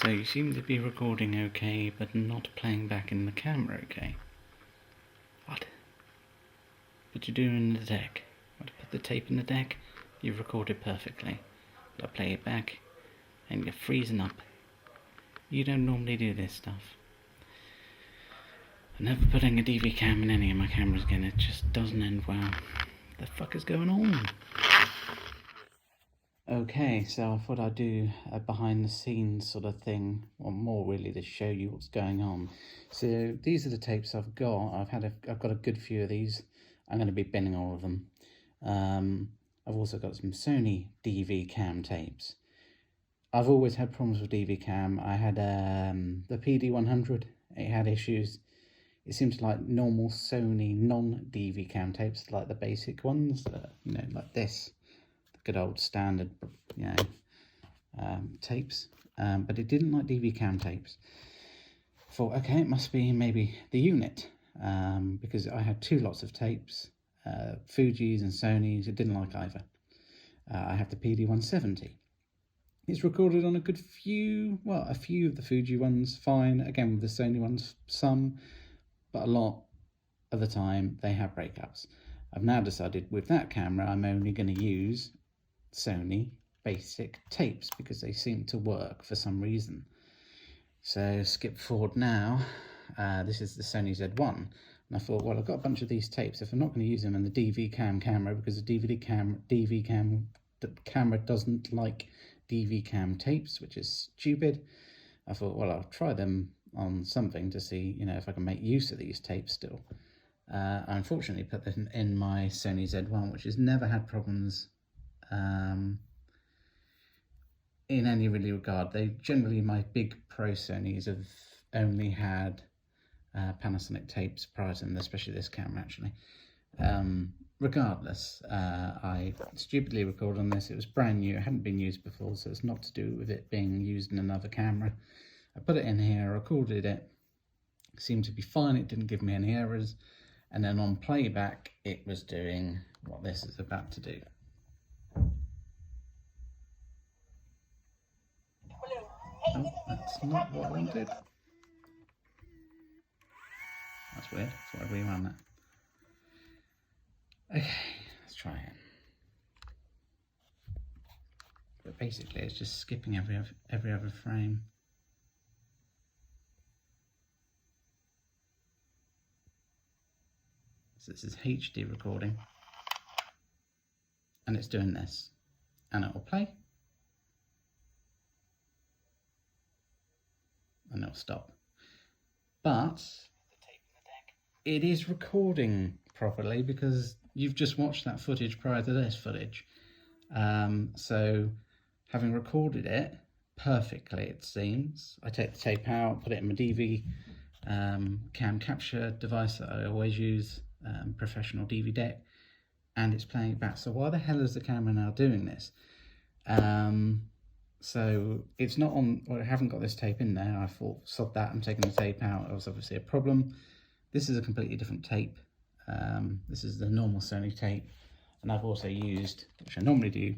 So you seem to be recording okay, but not playing back in the camera okay. What? But you're doing the deck. What, put the tape in the deck? You've recorded perfectly. But I play it back, and you're freezing up. You don't normally do this stuff. I'm never putting a DVCAM in any of my cameras again, it just doesn't end well. What the fuck is going on? Okay, so I thought I'd do a behind the scenes sort of thing, or more really to show you what's going on. So these are the tapes I've got. I've got a good few of these. I'm going to be binning all of them. I've also got some Sony DVCAM tapes. I've always had problems with DVCAM. I had the PD170. It had issues. It seems like normal Sony non-DVCAM tapes, like the basic ones, you know, like this. Good old standard, you know, tapes, but it didn't like DVCAM tapes. I thought, okay, it must be maybe the unit, because I had two lots of tapes, Fuji's and Sony's. It didn't like either. I have the PD170. It's recorded on a few of the Fuji ones, fine. Again, with the Sony ones, some, but a lot of the time they have breakups. I've now decided with that camera, I'm only going to use Sony basic tapes because they seem to work for some reason. So skip forward now. This is the Sony Z1, and I thought, well, I've got a bunch of these tapes. If I'm not going to use them in the DVCAM camera, because the DVCAM camera doesn't like DVCAM tapes, which is stupid, I thought, well, I'll try them on something to see, you know, if I can make use of these tapes still. I unfortunately put them in my Sony Z1, which has never had problems in any really regard. They generally, my big pro Sonys have only had Panasonic tapes prior to them, especially this camera actually. Regardless, I stupidly recorded on this. It was brand new, it hadn't been used before, so it's not to do with it being used in another camera. I put it in here, recorded it, seemed to be fine, it didn't give me any errors, and then on playback it was doing what this is about to do. Oh, that's not what I wanted. That's weird, so I rewound that. Okay, let's try it. But basically it's just skipping every other frame. So this is HD recording, and it's doing this, and it will play, and it'll stop. But it is recording properly because you've just watched that footage prior to this footage. So having recorded it perfectly, it seems, I take the tape out, put it in my DVCAM capture device that I always use, professional DVD, and it's playing it back. So why the hell is the camera now doing this? So it's not on, well, I haven't got this tape in there. I thought, sod that, I'm taking the tape out. It was obviously a problem. This is a completely different tape. This is the normal Sony tape, and I've also used, which I normally do,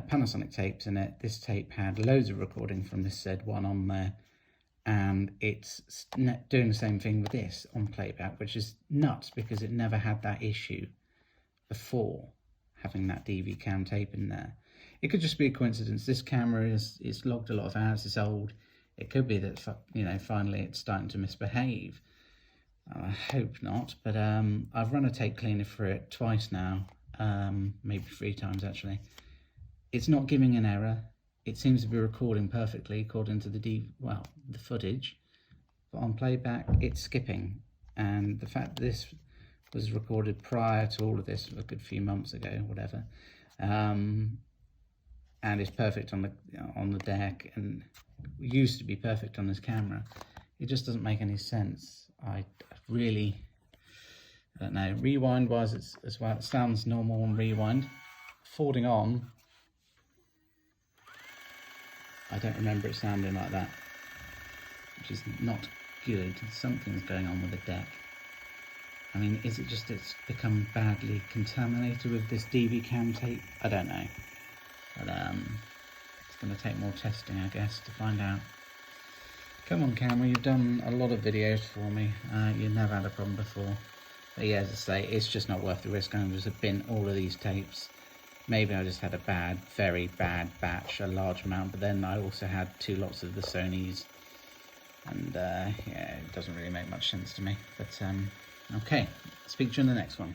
Panasonic tapes in it. This tape had loads of recording from this Z1 on there, and it's doing the same thing with this on playback, which is nuts because it never had that issue before having that DVCAM tape in there. It could just be a coincidence. This camera is logged a lot of hours, it's old. It could be that, you know, finally it's starting to misbehave. I hope not, but I've run a tape cleaner for it twice now, maybe 3 times actually. It's not giving an error. It seems to be recording perfectly according to the footage, but on playback it's skipping. And the fact that this was recorded prior to all of this, a good few months ago, whatever, and it's perfect on the deck, and used to be perfect on this camera. It just doesn't make any sense. I don't know. Rewind wise, it's as well. It sounds normal on rewind. Forwarding on, I don't remember it sounding like that, which is not good. Something's going on with the deck. I mean, is it just it's become badly contaminated with this DVCAM tape? I don't know. But it's going to take more testing, I guess, to find out. Come on, camera, you've done a lot of videos for me. You've never had a problem before. But yeah, as I say, it's just not worth the risk. I'm going to bin all of these tapes. Maybe I just had a very bad batch, a large amount, but then I also had 2 lots of the Sonys. And yeah, it doesn't really make much sense to me. But okay, speak to you in the next one.